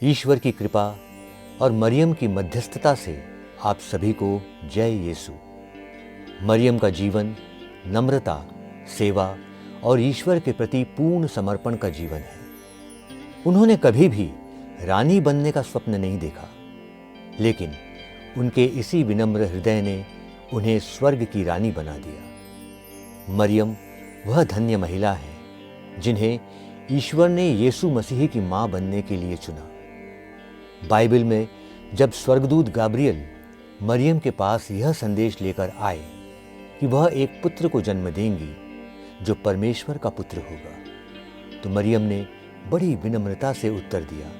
ईश्वर की कृपा और मरियम की मध्यस्थता से आप सभी को जय यीशु। मरियम का जीवन नम्रता, सेवा और ईश्वर के प्रति पूर्ण समर्पण का जीवन है। उन्होंने कभी भी रानी बनने का स्वप्न नहीं देखा, लेकिन उनके इसी विनम्र हृदय ने उन्हें स्वर्ग की रानी बना दिया। मरियम वह धन्य महिला है जिन्हें ईश्वर ने यीशु मसीह की मां बनने के लिए चुना। बाइबल में जब स्वर्गदूत गाब्रियल मरियम के पास यह संदेश लेकर आए कि वह एक पुत्र को जन्म देंगी जो परमेश्वर का पुत्र होगा, तो मरियम ने बड़ी विनम्रता से उत्तर दिया,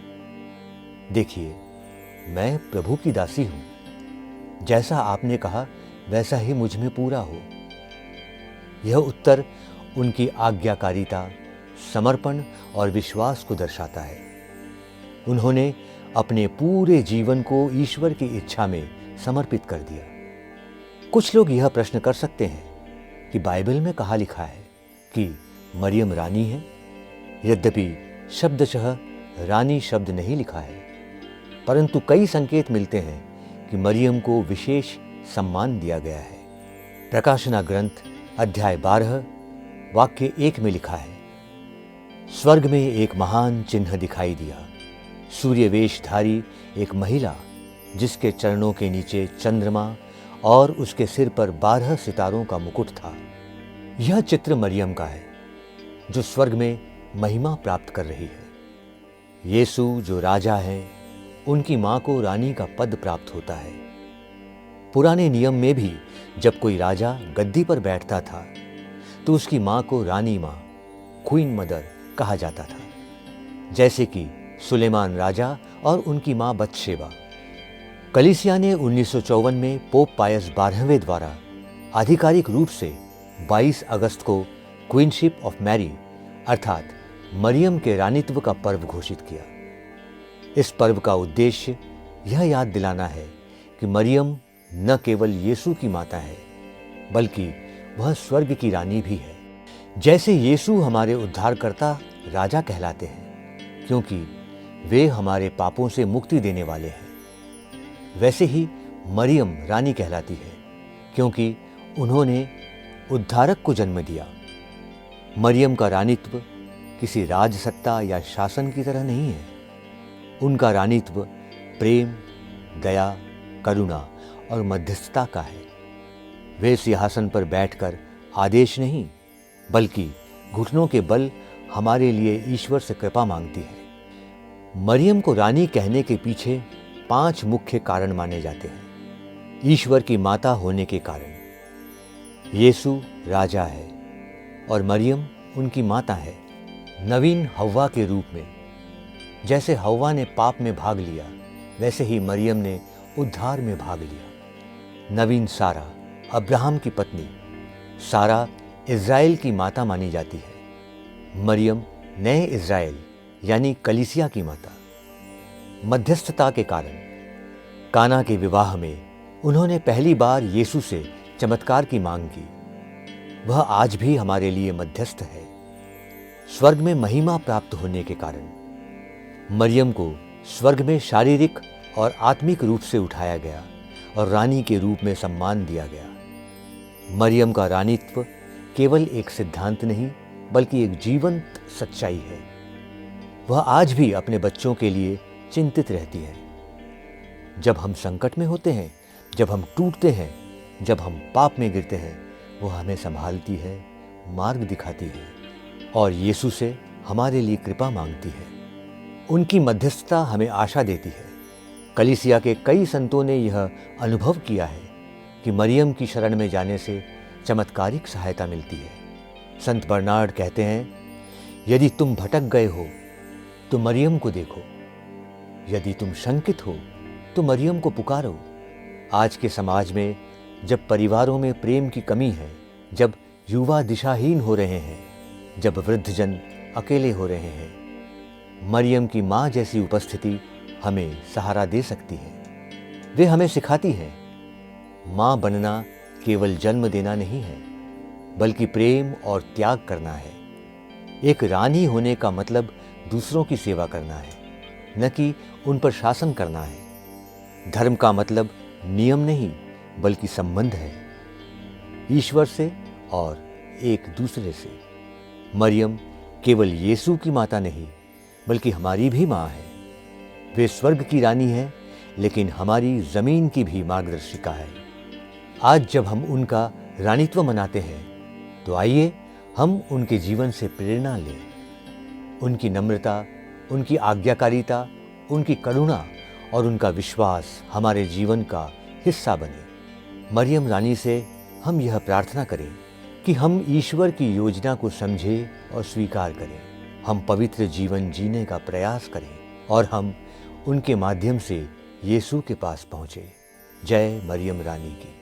देखिए, मैं प्रभु की दासी हूं, जैसा आपने कहा वैसा ही मुझ में पूरा हो। यह उत्तर उनकी आज्ञाकारिता, समर्पण और विश्वास को दर्शाता है। उन्होंने अपने पूरे जीवन को ईश्वर की इच्छा में समर्पित कर दिया। कुछ लोग यह प्रश्न कर सकते हैं कि बाइबल में कहाँ लिखा है कि मरियम रानी है। यद्यपि शब्दशः रानी शब्द नहीं लिखा है, परंतु कई संकेत मिलते हैं कि मरियम को विशेष सम्मान दिया गया है। प्रकाशना ग्रंथ अध्याय 12 वाक्य 1 में लिखा है, स्वर्ग में एक महान चिन्ह दिखाई दिया, सूर्य वेशधारी एक महिला जिसके चरणों के नीचे चंद्रमा और उसके सिर पर 12 सितारों का मुकुट था। यह चित्र मरियम का है जो स्वर्ग में महिमा प्राप्त कर रही है। यीशु जो राजा है, उनकी मां को रानी का पद प्राप्त होता है। पुराने नियम में भी जब कोई राजा गद्दी पर बैठता था तो उसकी मां को रानी मां, क्वीन मदर कहा जाता था, जैसे कि सुलेमान राजा और उनकी मां बतशेबा। कलीसिया ने 1954 में पोप पायस 12वें द्वारा आधिकारिक रूप से 22 अगस्त को क्वीनशिप ऑफ मैरी अर्थात मरियम के रानीत्व का पर्व घोषित किया। इस पर्व का उद्देश्य यह याद दिलाना है कि मरियम न केवल यीशु की माता है, बल्कि वह स्वर्ग की रानी भी है। जैसे यीशु हमारे उद्धारकर्ता राजा कहलाते हैं क्योंकि वे हमारे पापों से मुक्ति देने वाले हैं, वैसे ही मरियम रानी कहलाती है क्योंकि उन्होंने उद्धारक को जन्म दिया। मरियम का रानीत्व किसी राजसत्ता या शासन की तरह नहीं है। उनका रानीत्व प्रेम, दया, करुणा और मध्यस्थता का है। वे सिंहासन पर बैठकर आदेश नहीं, बल्कि घुटनों के बल हमारे लिए ईश्वर से कृपा मांगती है। मरियम को रानी कहने के पीछे 5 मुख्य कारण माने जाते हैं। ईश्वर की माता होने के कारण, यीशु राजा है और मरियम उनकी माता है। नवीन हव्वा के रूप में, जैसे हव्वा ने पाप में भाग लिया, वैसे ही मरियम ने उद्धार में भाग लिया। नवीन सारा, अब्राहम की पत्नी। सारा इज़राइल की माता मानी जाती है। मरियम नए इज़राइल यानी कलीसिया की माता। मध्यस्थता के कारण, काना के विवाह में उन्होंने पहली बार यीशु से चमत्कार की मांग की। वह आज भी हमारे लिए मध्यस्थ है। स्वर्ग में महिमा प्राप्त होने के कारण, मरियम को स्वर्ग में शारीरिक और आत्मिक रूप से उठाया गया और रानी के रूप में सम्मान दिया गया। मरियम का रानीत्व केवल एक सिद्धांत नहीं, बल्कि एक जीवंत सच्चाई है। वह आज भी अपने बच्चों के लिए चिंतित रहती है। जब हम संकट में होते हैं, जब हम टूटते हैं, जब हम पाप में गिरते हैं, वो हमें संभालती है, मार्ग दिखाती है और यीशु से हमारे लिए कृपा मांगती है। उनकी मध्यस्थता हमें आशा देती है। कलीसिया के कई संतों ने यह अनुभव किया है कि मरियम की शरण में जाने से चमत्कारिक सहायता मिलती है। संत बर्नार्ड कहते हैं, यदि तुम भटक गए हो तो मरियम को देखो, यदि तुम शंकित हो तो मरियम को पुकारो। आज के समाज में जब परिवारों में प्रेम की कमी है, जब युवा दिशाहीन हो रहे हैं, जब वृद्धजन अकेले हो रहे हैं, मरियम की माँ जैसी उपस्थिति हमें सहारा दे सकती है। वे हमें सिखाती है, माँ बनना केवल जन्म देना नहीं है, बल्कि प्रेम और त्याग करना है। एक रानी होने का मतलब दूसरों की सेवा करना है। न कि उन पर शासन करना है। धर्म का मतलब नियम नहीं बल्कि संबंध है, ईश्वर से और एक दूसरे से। मरियम केवल यीशु की माता नहीं बल्कि हमारी भी माँ है। वे स्वर्ग की रानी है लेकिन हमारी जमीन की भी मार्गदर्शिका है। आज जब हम उनका रानीत्व मनाते हैं तो आइए हम उनके जीवन से प्रेरणा लें। उनकी नम्रता, उनकी आज्ञाकारिता, उनकी करुणा और उनका विश्वास हमारे जीवन का हिस्सा बने। मरियम रानी से हम यह प्रार्थना करें कि हम ईश्वर की योजना को समझें और स्वीकार करें। हम पवित्र जीवन जीने का प्रयास करें और हम उनके माध्यम से यीशु के पास पहुँचे। जय मरियम रानी की।